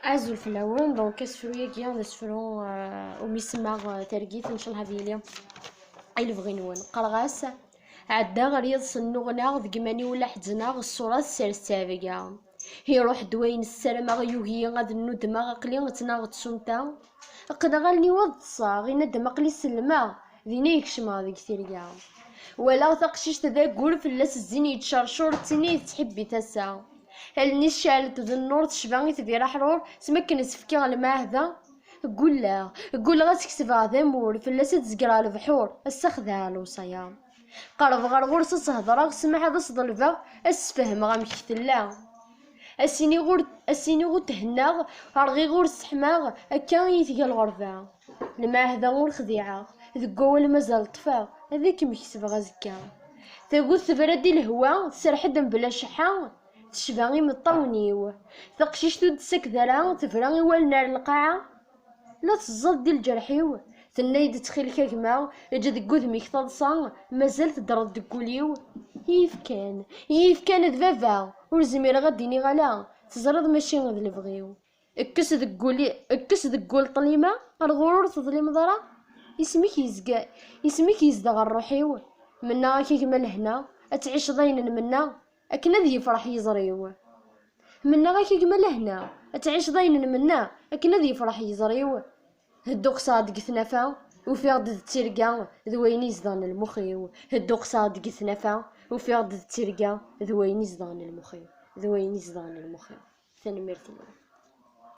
أعزو الفلاون دونك كاسفرو كيا نسفرو وميسمى ترقيت ان شاء الله هذه اللي بغي نون قرغاس عدا غير صنوغنا ذقماني ولا حزنا الصورة السرسابقة هي روح دوين السلامة يوهي غاد الندمة غقلي تناغ تسونتا قدا غالني وضصا غي ندم قلي سلمة ذيني يكشما ذيك تيرقا ولا تقشيش تذا قول فلاس الزين يتشرشور تيني تحبي تسا هل شالت ذا النور تشباني تبي حرور سمكن نسفكي على المعهدة قول لا غتكتب هذا مول فلاس تزقرا البحور السخذها الوصيا قرب غرغور تهضر سمح هذا صدلفا اسفهم غمكتلا اسيني غور تهناغ رغي غور سحماغ هكا يتقال الغرفة المعهدة غور خديعة ذقوا مازال طفا هذيك مكتب غزكا تقول تبردي الهوا تسرحد بلا شحا تشباني مطونيو تقشيش تدسك ذرا تفراني والنار القاعة لا تزاد دي الجرحيو تنايد تخيل كاكما اجا دقو ذميك تلصان مازال تدرد دقوليو يف كان ذبابا ورزمير غديني غلا تزرد ماشي غد البغيو اكس دقول طليمة الغرور تظلم ضرا اسمك يزدغ الروحيو منا كيما لهنا اتعيش ضين منا اكنا ذي يفرح يزريو منا غا كيما لهنا اتعيش ضين منا اكنا ذي يفرح يزريو هدوق صادق ثنفا وفي غد الترقا ذوين يزدان المخيو هدوق صادق ثنفا وفي غد الترقا ذوين يزدان المخيو تنميرت الله.